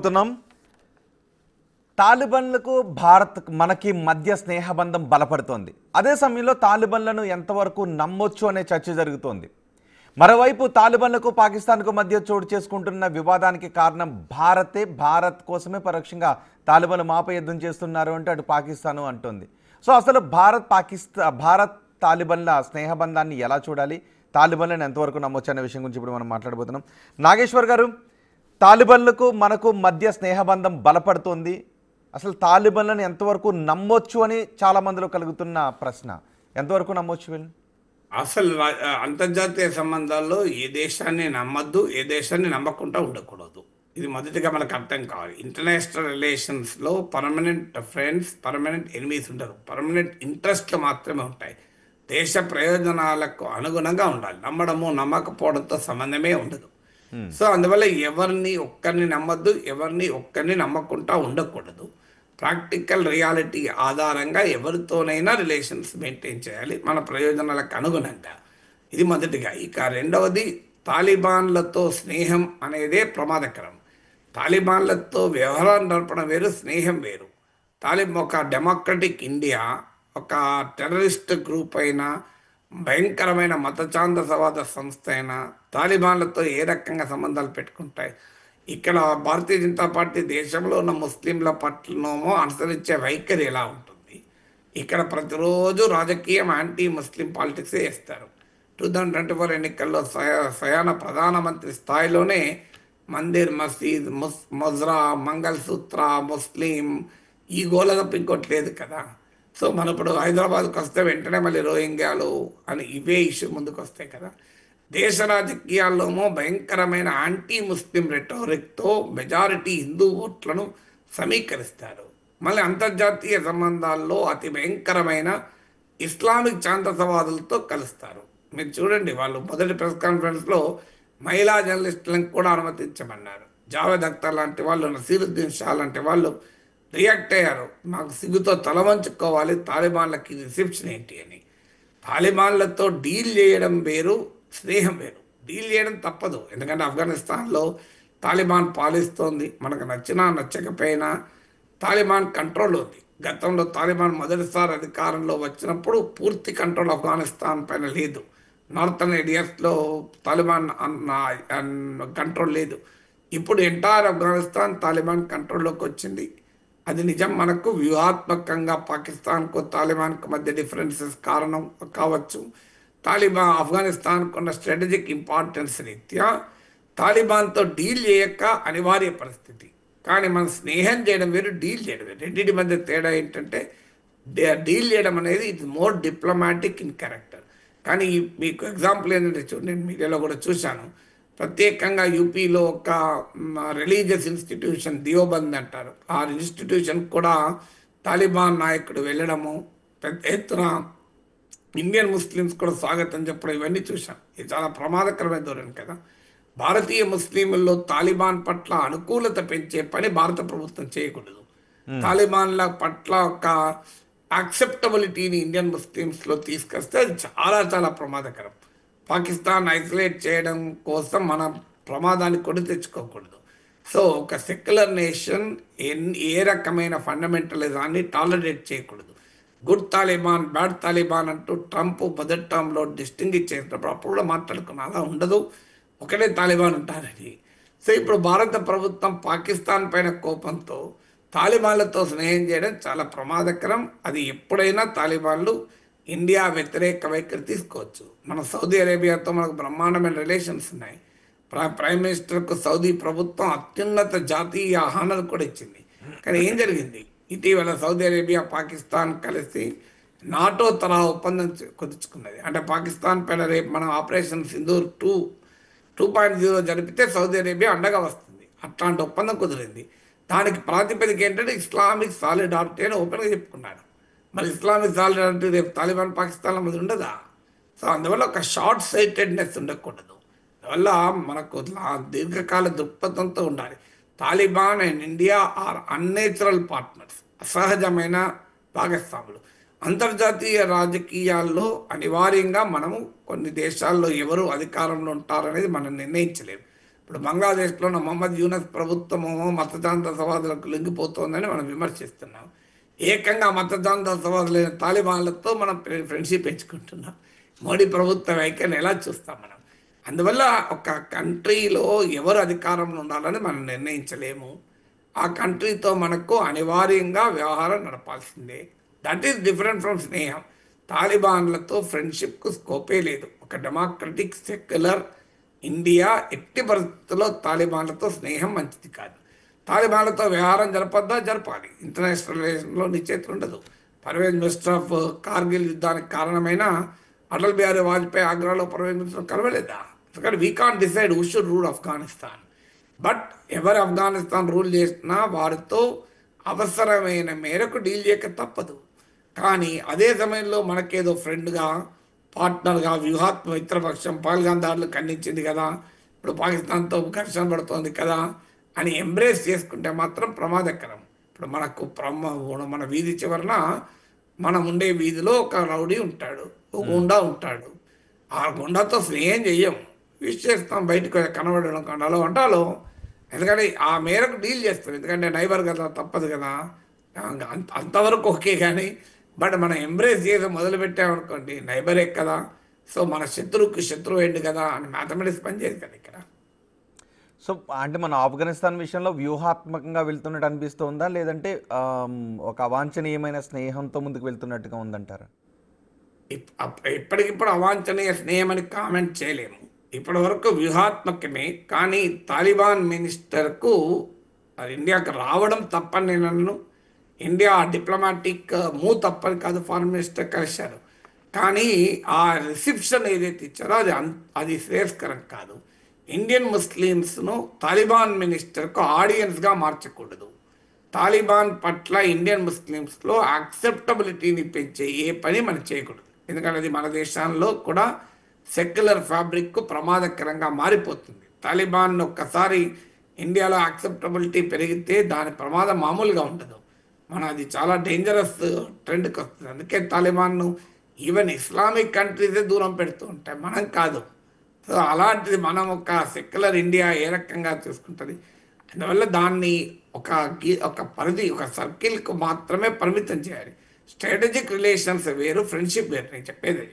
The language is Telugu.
మాట్లాడబోతున్నాం. తాలిబాన్లకు భారత్ మనకి మధ్య స్నేహబంధం బలపడుతోంది. అదే సమయంలో తాలిబాన్లను ఎంతవరకు నమ్మొచ్చు అనే చర్చ జరుగుతోంది. మరోవైపు తాలిబాన్లకు పాకిస్తాన్కు మధ్య చోటు చేసుకుంటున్న వివాదానికి కారణం భారతే. భారత్ కోసమే పరోక్షంగా తాలిబాన్లు మాపై యుద్ధం చేస్తున్నారు అంటే అటు పాకిస్తాను అంటోంది. సో అసలు భారత్ తాలిబాన్ల స్నేహబంధాన్ని ఎలా చూడాలి, తాలిబాన్లను ఎంతవరకు నమ్మొచ్చు అనే విషయం గురించి ఇప్పుడు మనం మాట్లాడబోతున్నాం. నాగేశ్వర్ గారు, తాలిబాన్లకు మనకు మధ్య స్నేహబంధం బలపడుతోంది. అసలు తాలిబాన్లను ఎంతవరకు నమ్మొచ్చు అని చాలా మందిలో కలుగుతున్న ప్రశ్న. ఎంతవరకు నమ్మొచ్చు వీళ్ళు? అసలు అంతర్జాతీయ సంబంధాల్లో ఏ దేశాన్ని నమ్మద్దు, ఏ దేశాన్ని నమ్మకుండా ఉండకూడదు. ఇది మొదటిగా మనకు అర్థం కావాలి. ఇంటర్నేషనల్ రిలేషన్స్లో పర్మనెంట్ ఫ్రెండ్స్, పర్మనెంట్ ఎనిమీస్ ఉండరు. పర్మనెంట్ ఇంట్రెస్ట్లు మాత్రమే ఉంటాయి. దేశ ప్రయోజనాలకు అనుగుణంగా ఉండాలి. నమ్మడము నమ్మకపోవడంతో సంబంధమే ఉండదు. సో అందువల్ల ఒక్కరిని నమ్మద్దు, ఒక్కరిని నమ్మకుండా ఉండకూడదు. ప్రాక్టికల్ రియాలిటీ ఆధారంగా ఎవరితోనైనా రిలేషన్స్ మెయింటైన్ చేయాలి మన ప్రయోజనాలకు అనుగుణంగా. ఇది మొదటిగా. ఇక రెండవది, తాలిబాన్లతో స్నేహం అనేదే ప్రమాదకరం. తాలిబాన్లతో వ్యవహారం నడపడం వేరు, స్నేహం వేరు. ఒక డెమోక్రటిక్ ఇండియా ఒక టెర్రరిస్ట్ గ్రూప్ అయినా, భయంకరమైన మతఛాందసవాద సంస్థ అయినా తాలిబాన్లతో ఏ రకంగా సంబంధాలు పెట్టుకుంటాయి? ఇక్కడ భారతీయ జనతా పార్టీ దేశంలో ఉన్న ముస్లింల పట్లనోమో అనుసరించే వైఖరి ఎలా ఉంటుంది? ఇక్కడ ప్రతిరోజు రాజకీయం యాంటీ ముస్లిం పాలిటిక్సే చేస్తారు. 2024 ఎన్నికల్లో స్వయాన ప్రధానమంత్రి స్థాయిలోనే మందిర్, మసీద్, మజ్రా, మంగళసూత్ర, ముస్లిం ఈ గోల తప్ప ఇంకోటి లేదు కదా. సో మన ఇప్పుడు హైదరాబాద్కి వస్తే వెంటనే మళ్ళీ రోహింగ్యాలు అని ఇవే ఇష్యూ ముందుకు వస్తాయి కదా. దేశ రాజకీయాల్లోమో భయంకరమైన యాంటీ ముస్లిం రెటోరిక్తో మెజారిటీ హిందూ ఓట్లను సమీకరిస్తారు. మళ్ళీ అంతర్జాతీయ సంబంధాల్లో అతి భయంకరమైన ఇస్లామిక్ ఛాందసవాదులతో కలుస్తారు. మీరు చూడండి, వాళ్ళు మొదటి ప్రెస్ కాన్ఫరెన్స్లో మహిళా జర్నలిస్టులను కూడా అనుమతించమన్నారు. జావేద్ అఖ్తర్ లాంటి వాళ్ళు, నసీరుద్దీన్ షా లాంటి వాళ్ళు రియాక్ట్ అయ్యారు. మాకు సిగ్గుతో తల వంచుకోవాలి, తాలిబాన్లకి రిసెప్షన్ ఏంటి అని. తాలిబాన్లతో డీల్ చేయడం వేరు, స్నేహం వేరు. డీల్ చేయడం తప్పదు, ఎందుకంటే ఆఫ్ఘనిస్తాన్లో తాలిబాన్ పాలిస్తోంది. మనకు నచ్చినా నచ్చకపోయినా తాలిబాన్ కంట్రోల్ ఉంది. గతంలో తాలిబాన్ మొదటిసారి అధికారంలో వచ్చినప్పుడు పూర్తి కంట్రోల్ ఆఫ్ఘనిస్తాన్ పైన లేదు. నార్థన్ ఏరియాస్లో తాలిబాన్ కంట్రోల్ లేదు. ఇప్పుడు ఎంటైర్ ఆఫ్ఘనిస్తాన్ తాలిబాన్ కంట్రోల్లోకి వచ్చింది. అది నిజం. మనకు వ్యూహాత్మకంగా పాకిస్తాన్కు తాలిబాన్కు మధ్య డిఫరెన్సెస్ కారణం కావచ్చు. ఆఫ్ఘనిస్తాన్కు ఉన్న స్ట్రాటజిక్ ఇంపార్టెన్స్ రీత్యా తాలిబాన్తో డీల్ చేయక అనివార్య పరిస్థితి. కానీ మనం స్నేహం చేయడం వేరు, డీల్ చేయడం వేరు. రెండింటి మధ్య తేడా ఏంటంటే, డీల్ చేయడం అనేది it's more diplomatic in character. కానీ మీకు ఎగ్జాంపుల్ ఏంటంటే, నేను మీడియాలో కూడా చూశాను, ప్రత్యేకంగా యూపీలో ఒక రిలీజియస్ ఇన్స్టిట్యూషన్ దియోబంద్ అంటారు, ఆ ఇన్స్టిట్యూషన్ కూడా తాలిబాన్ నాయకుడు వెళ్ళడము, పెద్ద ఎత్తున ఇండియన్ ముస్లిమ్స్ కూడా స్వాగతం చెప్పడం, ఇవన్నీ చూసాం. ఇది చాలా ప్రమాదకరమైన ధోరణి కదా. భారతీయ ముస్లింల్లో తాలిబాన్ పట్ల అనుకూలత పెంచే పని భారత ప్రభుత్వం చేయకూడదు. తాలిబాన్ల పట్ల ఒక యాక్సెప్టబిలిటీని ఇండియన్ ముస్లిమ్స్లో తీసుకొస్తే అది చాలా చాలా ప్రమాదకరం. పాకిస్తాన్ ఐసోలేట్ చేయడం కోసం మనం ప్రమాదాన్ని కొని తెచ్చుకోకూడదు. సో ఒక సెక్యులర్ నేషన్ ఏ రకమైన ఫండమెంటలిజాన్ని టాలరేట్ చేయకూడదు. గుడ్ తాలిబాన్, బ్యాడ్ తాలిబాన్ అంటూ ట్రంప్ మొదటి టర్మ్లో డిస్టింగ్విష్ చేసినప్పుడు అప్పుడు కూడా మాట్లాడుకున్నా, అలా ఉండదు, ఒకటే తాలిబాన్ ఉంటారని. సో ఇప్పుడు భారత ప్రభుత్వం పాకిస్తాన్ పైన కోపంతో తాలిబాన్లతో స్నేహం చేయడం చాలా ప్రమాదకరం. అది ఎప్పుడైనా తాలిబాన్లు ఇండియా వ్యతిరేక వైఖరి తీసుకోవచ్చు. మన సౌదీ అరేబియాతో మనకు బ్రహ్మాండమైన రిలేషన్స్ ఉన్నాయి. ప్రైమ్ మినిస్టర్కు సౌదీ ప్రభుత్వం అత్యున్నత జాతీయ హానర్ కూడా ఇచ్చింది. కానీ ఏం జరిగింది? ఇటీవల సౌదీ అరేబియా, పాకిస్తాన్ కలిసి నాటో తరహా ఒప్పందం కుదుర్చుకున్నది. అంటే పాకిస్తాన్ పైన రేపు మనం ఆపరేషన్ సింధూర్ 2.0 జరిపితే సౌదీ అరేబియా అండగా వస్తుంది. అట్లాంటి ఒప్పందం కుదిరింది. దానికి ప్రాతిపదిక ఏంటంటే ఇస్లామిక్ సాలిడారిటీ అని ఓపెన్గా చెప్పుకున్నారు. మరి ఇస్లామిక్ సాలిడారిటీ రేపు తాలిబాన్ పాకిస్తాన్ల మీద ఉండదా? సో అందువల్ల ఒక షార్ట్ సైటెడ్నెస్ ఉండకూడదు. అందువల్ల మనకు దీర్ఘకాల దృక్పథంతో ఉండాలి. Taliban and India are unnatural partners, అసహజమైన భాగస్వాములు. అంతర్జాతీయ రాజకీయాల్లో అనివార్యంగా మనము కొన్ని దేశాల్లో ఎవరు అధికారంలో ఉంటారనేది మనం నిర్ణయించలేము. ఇప్పుడు బంగ్లాదేశ్లో ఉన్న మొహమ్మద్ యూనస్ ప్రభుత్వము మతదాంతవాదులకు లొంగిపోతోందని మనం విమర్శిస్తున్నాం. ఏకంగా మతదాంతవాదులైన తాలిబాన్లతో మనం ఫ్రెండ్షిప్ పెంచుకుంటున్నాం. మోడీ ప్రభుత్వ వైఖరిని ఎలా చూస్తాం మనం? అందువల్ల ఒక కంట్రీలో ఎవరు అధికారంలో ఉండాలని మనం నిర్ణయించలేము. ఆ కంట్రీతో మనకు అనివార్యంగా వ్యవహారం నడపాల్సిందే. దట్ ఈస్ డిఫరెంట్ ఫ్రమ్ స్నేహం. తాలిబాన్లతో ఫ్రెండ్షిప్కు స్కోపే లేదు. ఒక డెమోక్రటిక్ సెక్యులర్ ఇండియా ఎట్టి పరిస్థితుల్లో తాలిబాన్లతో స్నేహం మంచిది కాదు. తాలిబాన్లతో వ్యవహారం జరపాలి. ఇంటర్నేషనల్ రిలేషన్లో నిశ్చేతులు ఉండదు. పర్వేజ్ ముషర్రఫ్ కార్గిల్ యుద్ధానికి కారణమైన అటల్ బిహారీ వాజ్పేయి ఆగ్రాలో పర్వేజ్ ముషర్రఫ్ కలవలేదా? ఎందుకంటే we can't decide who should rule Afghanistan. But ఎవరు ఆఫ్ఘనిస్తాన్ రూల్ చేసినా వారితో అవసరమైన మేరకు డీల్ చేయక తప్పదు. కానీ అదే సమయంలో మనకేదో ఫ్రెండ్గా, పార్ట్నర్గా, వ్యూహాత్మక మిత్రపక్షం పహల్గాం దాడులు ఖండించింది కదా, ఇప్పుడు పాకిస్తాన్తో ఘర్షణ పడుతోంది కదా అని ఎంబ్రేస్ చేసుకుంటే మాత్రం ప్రమాదకరం. ఇప్పుడు మన వీధి చివరన మనం ఉండే వీధిలో ఒక రౌడీ ఉంటాడు, ఒక గుండా ఉంటాడు. ఆ గుండాతో స్నేహం చెయ్యం, విష్ చేస్తాం, బయటకు కనబడడం కొండలో వంటాలో. ఎందుకంటే ఆ మేరకు డీల్ చేస్తాం, ఎందుకంటే నైబర్ కదా, తప్పదు కదా. అంతవరకు ఓకే. కానీ బట్ మనం ఎంబ్రేస్ చేసి మొదలుపెట్టామనుకోండి, నైబరే కదా, సో మన శత్రువుకి శత్రువు ఏంటి కదా అని మ్యాథమెటిక్స్ పనిచేయదు కదా ఇక్కడ. సో అంటే మన ఆఫ్ఘనిస్తాన్ విషయంలో వ్యూహాత్మకంగా వెళ్తున్నట్టు అనిపిస్తుందా, లేదంటే ఒక అవాంఛనీయమైన స్నేహంతో ముందుకు వెళ్తున్నట్టుగా ఉందంటారా? ఇప్పటికిప్పుడు అవాంఛనీయ స్నేహం అని కామెంట్ చేయలేము. ఇప్పటి వరకు వ్యూహాత్మకమే. కానీ తాలిబాన్ మినిస్టర్కు ఇండియాకు రావడం తప్పని నేను అన్ను. ఇండియా డిప్లొమాటిక్ మూవ్ తప్పని కాదు, ఫారెన్ మినిస్టర్ కలిశారు. కానీ ఆ రిసెప్షన్ ఏదైతే ఇచ్చారో అది శ్రేయస్కరం కాదు. ఇండియన్ ముస్లిమ్స్ను తాలిబాన్ మినిస్టర్కు ఆడియన్స్గా మార్చకూడదు. తాలిబాన్ పట్ల ఇండియన్ ముస్లిమ్స్లో యాక్సెప్టబిలిటీని పెంచే ఏ పని మనం చేయకూడదు. ఎందుకంటే అది మన దేశంలో కూడా సెక్యులర్ ఫ్యాబ్రిక్కు ప్రమాదకరంగా మారిపోతుంది. తాలిబాన్ ఒక్కసారి ఇండియాలో యాక్సెప్టబిలిటీ పెరిగితే దాని ప్రమాదం మామూలుగా ఉండదు. అది చాలా డేంజరస్ ట్రెండ్కి వస్తుంది. అందుకే తాలిబాన్ను ఈవెన్ ఇస్లామిక్ కంట్రీసే దూరం పెడుతూ ఉంటాయి, మనం కాదు. సో అలాంటిది మనం ఒక సెక్యులర్ ఇండియా ఏ రకంగా చూసుకుంటుంది. అందువల్ల దాన్ని ఒక పరిధి, ఒక సర్కిల్కు మాత్రమే పరిమితం చేయాలి. స్ట్రాటజిక్ రిలేషన్స్ వేరు, ఫ్రెండ్షిప్ వేరు. నేను చెప్పేది.